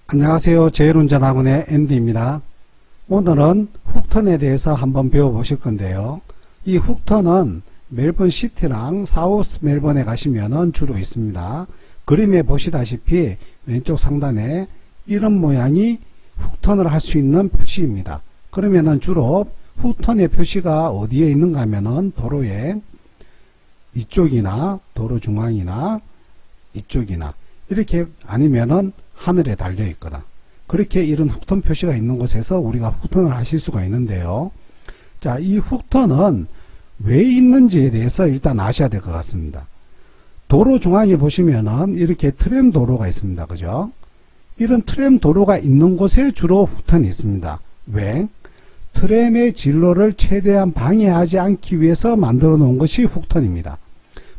안녕하세요. 제일운전학원의 앤디입니다. 오늘은 훅턴에 대해서 한번 배워보실 건데요. 이 훅턴은 멜번 시티랑 사우스 멜번에 가시면은 주로 있습니다. 그림에 보시다시피 왼쪽 상단에 이런 모양이 훅턴을 할 수 있는 표시입니다. 그러면은 주로 훅턴의 표시가 어디에 있는가 하면은 도로의 이쪽이나 도로 중앙이나 이쪽이나 이렇게 아니면은 하늘에 달려 있거나 그렇게 이런 훅턴 표시가 있는 곳에서 우리가 훅턴을 하실 수가 있는데요. 자, 이 훅턴은 왜 있는지에 대해서 일단 아셔야 될 것 같습니다. 도로 중앙에 보시면은 이렇게 트램 도로가 있습니다. 그죠? 이런 트램 도로가 있는 곳에 주로 훅턴이 있습니다. 왜? 트램의 진로를 최대한 방해하지 않기 위해서 만들어 놓은 것이 훅턴입니다.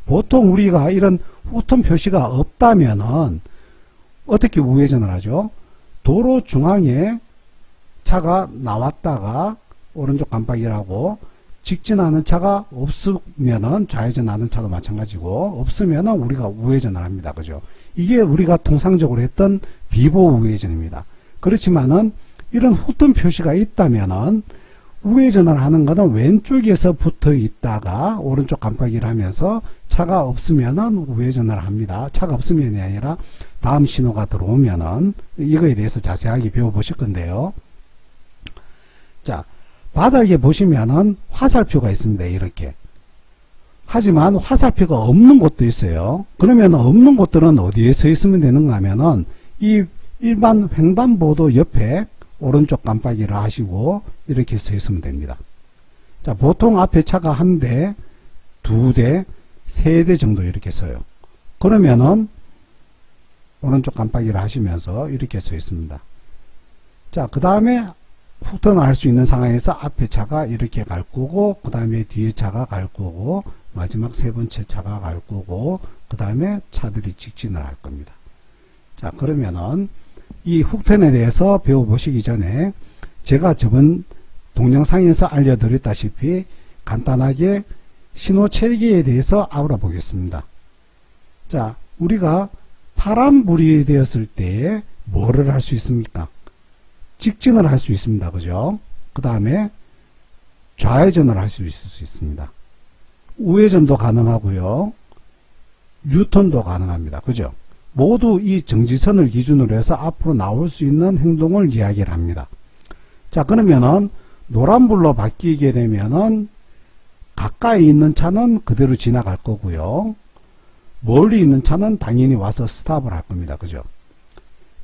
보통 우리가 이런 훅턴 표시가 없다면은 어떻게 우회전을 하죠? 도로 중앙에 차가 나왔다가 오른쪽 깜빡이라고 직진하는 차가 없으면은 좌회전하는 차도 마찬가지고 없으면은 우리가 우회전을 합니다. 그죠? 이게 우리가 통상적으로 했던 비보 우회전입니다. 그렇지만은 이런 훅턴 표시가 있다면은 우회전을 하는 것은 왼쪽에서 붙어 있다가 오른쪽 깜빡이를 하면서 차가 없으면은 우회전을 합니다. 차가 없으면이 아니라 다음 신호가 들어오면은 이거에 대해서 자세하게 배워보실 건데요. 자, 바닥에 보시면은 화살표가 있습니다. 이렇게. 하지만 화살표가 없는 곳도 있어요. 그러면 없는 곳들은 어디에 서 있으면 되는가 하면은 이 일반 횡단보도 옆에 오른쪽 깜빡이를 하시고 이렇게 서 있으면 됩니다. 자, 보통 앞에 차가 한 대, 두 대, 세 대 정도 이렇게 서요. 그러면은 오른쪽 깜빡이를 하시면서 이렇게 서 있습니다. 자, 그 다음에 훅턴을 할 수 있는 상황에서 앞에 차가 이렇게 갈 거고, 그 다음에 뒤에 차가 갈 거고, 마지막 세 번째 차가 갈 거고, 그 다음에 차들이 직진을 할 겁니다. 자, 그러면은 이 훅턴에 대해서 배워보시기 전에 제가 저번 동영상에서 알려드렸다시피 간단하게 신호 체계에 대해서 알아보겠습니다. 자, 우리가 파란불이 되었을 때 뭐를 할 수 있습니까? 직진을 할 수 있습니다. 그죠? 그 다음에 좌회전을 할 수 있습니다. 우회전도 가능하고요. 유턴도 가능합니다. 그죠? 모두 이 정지선을 기준으로 해서 앞으로 나올 수 있는 행동을 이야기를 합니다. 자, 그러면은 노란불로 바뀌게 되면은 가까이 있는 차는 그대로 지나갈 거고요. 멀리 있는 차는 당연히 와서 스탑을 할 겁니다. 그죠?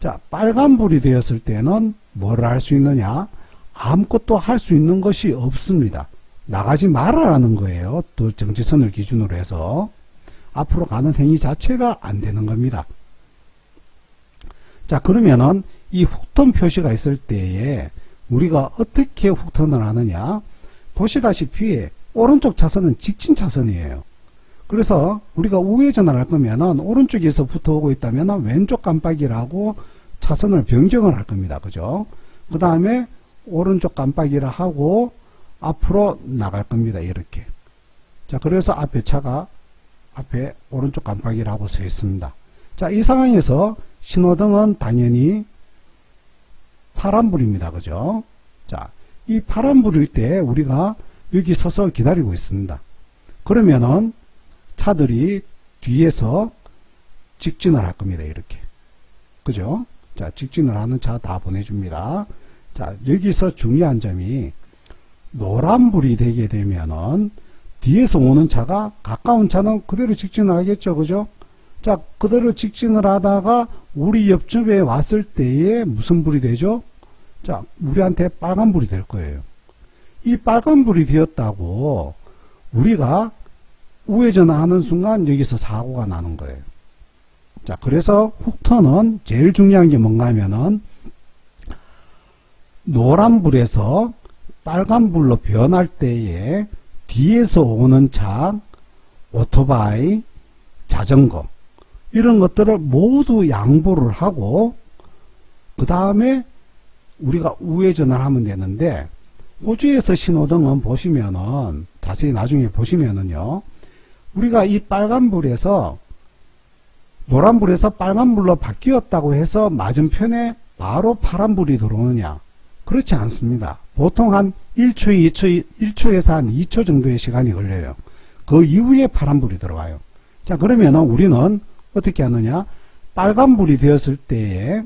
자, 빨간불이 되었을 때는 뭐를 할 수 있느냐? 아무것도 할 수 있는 것이 없습니다. 나가지 말아라는 거예요. 또 정지선을 기준으로 해서 앞으로 가는 행위 자체가 안 되는 겁니다. 자, 그러면은 이 훅턴 표시가 있을 때에 우리가 어떻게 훅턴을 하느냐? 보시다시피 오른쪽 차선은 직진 차선이에요. 그래서 우리가 우회전을 할 거면은 오른쪽에서 붙어오고 있다면 왼쪽 깜빡이라고 차선을 변경을 할 겁니다. 그죠? 그 다음에 오른쪽 깜빡이를 하고 앞으로 나갈 겁니다. 이렇게. 자, 그래서 앞에 차가 앞에 오른쪽 깜빡이를 하고 서 있습니다. 자, 이 상황에서 신호등은 당연히 파란불입니다. 그죠? 자, 이 파란불일 때 우리가 여기 서서 기다리고 있습니다. 그러면은 차들이 뒤에서 직진을 할 겁니다. 이렇게. 그죠? 자, 직진을 하는 차 다 보내줍니다. 자, 여기서 중요한 점이 노란불이 되게 되면은 뒤에서 오는 차가 가까운 차는 그대로 직진을 하겠죠. 그죠? 자, 그대로 직진을 하다가 우리 옆집에 왔을 때에 무슨 불이 되죠? 자, 우리한테 빨간불이 될 거예요. 이 빨간불이 되었다고 우리가 우회전을 하는 순간 여기서 사고가 나는 거예요. 자, 그래서 훅턴은 제일 중요한 게 뭔가 하면은 노란불에서 빨간불로 변할 때에 뒤에서 오는 차, 오토바이, 자전거 이런 것들을 모두 양보를 하고 그 다음에 우리가 우회전을 하면 되는데 호주에서 신호등은 보시면은 자세히 나중에 보시면은요 우리가 이 빨간불에서 노란불에서 빨간불로 바뀌었다고 해서 맞은편에 바로 파란불이 들어오느냐? 그렇지 않습니다. 보통 한 1초에서 한 2초 정도의 시간이 걸려요. 그 이후에 파란불이 들어와요. 자, 그러면 우리는 어떻게 하느냐? 빨간불이 되었을 때에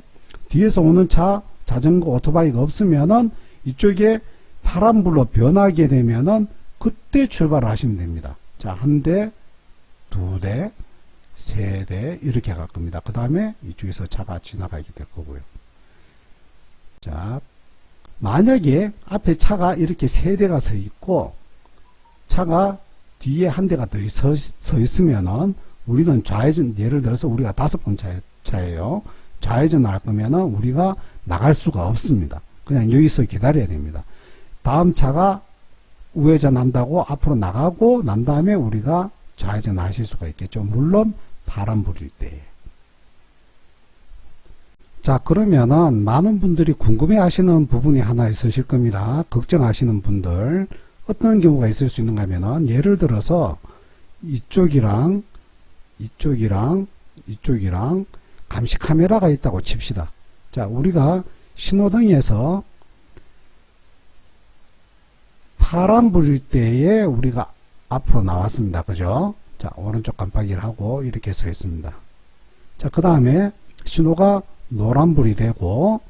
뒤에서 오는 차, 자전거, 오토바이가 없으면은 이쪽에 파란불로 변하게 되면은 그때 출발을 하시면 됩니다. 자, 한 대, 두 대, 세 대 이렇게 갈 겁니다. 그 다음에 이쪽에서 차가 지나가게 될 거고요. 자, 만약에 앞에 차가 이렇게 세 대가 서 있고 차가 뒤에 한 대가 더 서 있으면은 우리는 좌회전, 예를 들어서 우리가 5번 차예요. 좌회전을 할 거면은 우리가 나갈 수가 없습니다. 그냥 여기서 기다려야 됩니다. 다음 차가 우회전 한다고 앞으로 나가고 난 다음에 우리가 좌회전 하실 수가 있겠죠. 물론 파란불일 때에. 자, 그러면은 많은 분들이 궁금해 하시는 부분이 하나 있으실 겁니다. 걱정하시는 분들. 어떤 경우가 있을 수 있는가 하면은 예를 들어서 이쪽이랑 감시 카메라가 있다고 칩시다. 자, 우리가 신호등에서 파란불일 때에 우리가 앞으로 나왔습니다. 그죠? 자, 오른쪽 깜빡이를 하고 이렇게 서 있습니다. 자, 그 다음에 신호가 노란불이 되고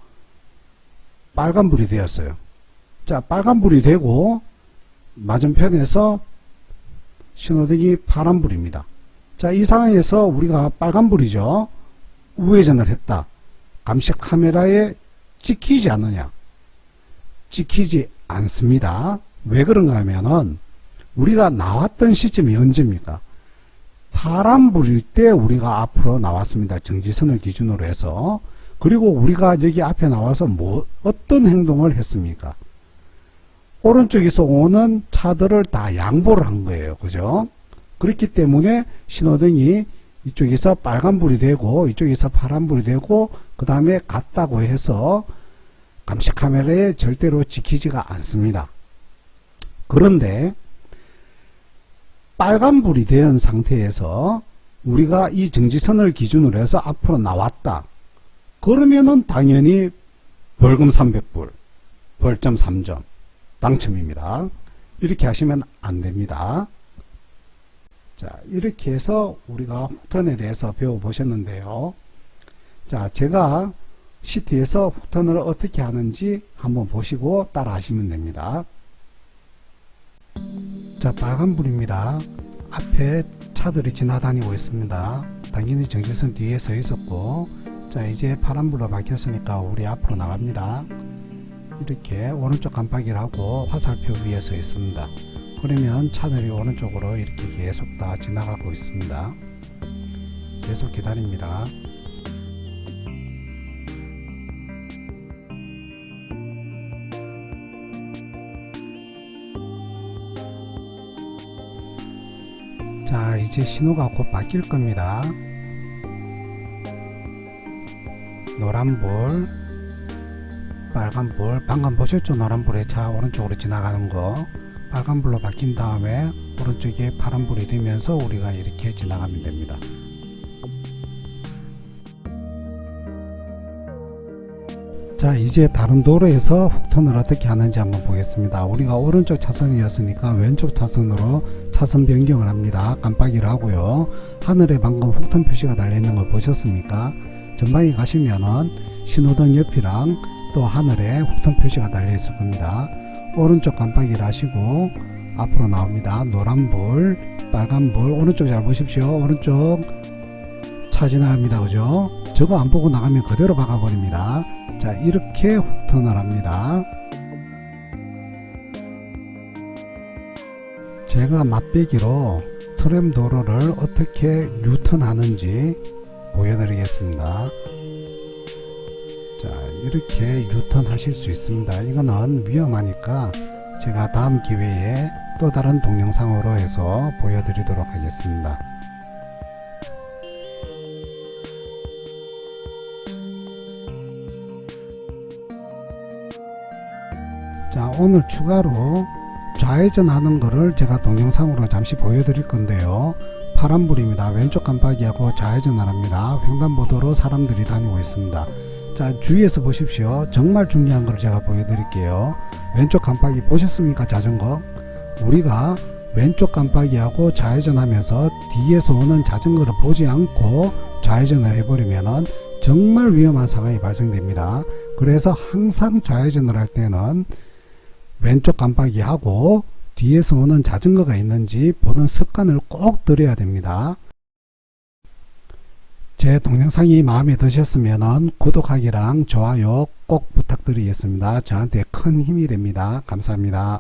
빨간불이 되었어요. 자, 빨간불이 되고 맞은편에서 신호등이 파란불입니다. 자, 이 상황에서 우리가 빨간불이죠. 우회전을 했다. 감시 카메라에 찍히지 않느냐? 찍히지 않습니다. 왜 그런가 하면은 우리가 나왔던 시점이 언제입니까? 파란불일 때 우리가 앞으로 나왔습니다. 정지선을 기준으로 해서. 그리고 우리가 여기 앞에 나와서 어떤 행동을 했습니까? 오른쪽에서 오는 차들을 다 양보를 한 거예요. 그죠? 그렇기 때문에 신호등이 이쪽에서 빨간불이 되고 이쪽에서 파란불이 되고 그 다음에 갔다고 해서 감시 카메라에 절대로 찍히지가 않습니다. 그런데 빨간불이 된 상태에서 우리가 이 정지선을 기준으로 해서 앞으로 나왔다. 그러면은 당연히 벌금 300불, 벌점 3점 당첨입니다. 이렇게 하시면 안 됩니다. 자, 이렇게 해서 우리가 훅턴에 대해서 배워보셨는데요. 자, 제가 시트에서 훅턴을 어떻게 하는지 한번 보시고 따라 하시면 됩니다. 자, 빨간불입니다. 앞에 차들이 지나다니고 있습니다. 당연히 정지선 뒤에 서 있었고, 자, 이제 파란불로 바뀌었으니까 우리 앞으로 나갑니다. 이렇게 오른쪽 깜빡이를 하고 화살표 위에 서 있습니다. 그러면 차들이 오른쪽으로 이렇게 계속 다 지나가고 있습니다. 계속 기다립니다. 자, 이제 신호가 곧 바뀔 겁니다. 노란불, 빨간불, 방금 보셨죠? 노란불에 차 오른쪽으로 지나가는 거. 빨간불로 바뀐 다음에 오른쪽에 파란불이 되면서 우리가 이렇게 지나가면 됩니다. 자, 이제 다른 도로에서 훅턴을 어떻게 하는지 한번 보겠습니다. 우리가 오른쪽 차선이었으니까 왼쪽 차선으로 차선 변경을 합니다. 깜빡이를 하고요. 하늘에 방금 훅턴 표시가 달려있는 걸 보셨습니까? 전방에 가시면은 신호등 옆이랑 또 하늘에 훅턴 표시가 달려있을 겁니다. 오른쪽 깜빡이를 하시고 앞으로 나옵니다. 노란불, 빨간불, 오른쪽 잘 보십시오. 오른쪽 차 지나갑니다. 그죠? 저거 안 보고 나가면 그대로 박아버립니다. 자, 이렇게 훅턴을 합니다. 제가 맛배기로 트램 도로를 어떻게 유턴하는지 보여드리겠습니다. 자, 이렇게 유턴 하실 수 있습니다. 이거는 위험하니까 제가 다음 기회에 또 다른 동영상으로 해서 보여드리도록 하겠습니다. 자, 오늘 추가로 좌회전 하는 거를 제가 동영상으로 잠시 보여드릴 건데요. 파란불입니다. 왼쪽 깜빡이하고 좌회전을 합니다. 횡단보도로 사람들이 다니고 있습니다. 자, 주의해서 보십시오. 정말 중요한 걸 제가 보여드릴게요. 왼쪽 깜빡이 보셨습니까? 자전거. 우리가 왼쪽 깜빡이하고 좌회전하면서 뒤에서 오는 자전거를 보지 않고 좌회전을 해버리면은 정말 위험한 상황이 발생됩니다. 그래서 항상 좌회전을 할 때는 왼쪽 깜빡이하고 뒤에서 오는 자전거가 있는지 보는 습관을 꼭 들여야 됩니다. 제 동영상이 마음에 드셨으면 구독하기랑 좋아요 꼭 부탁드리겠습니다. 저한테 큰 힘이 됩니다. 감사합니다.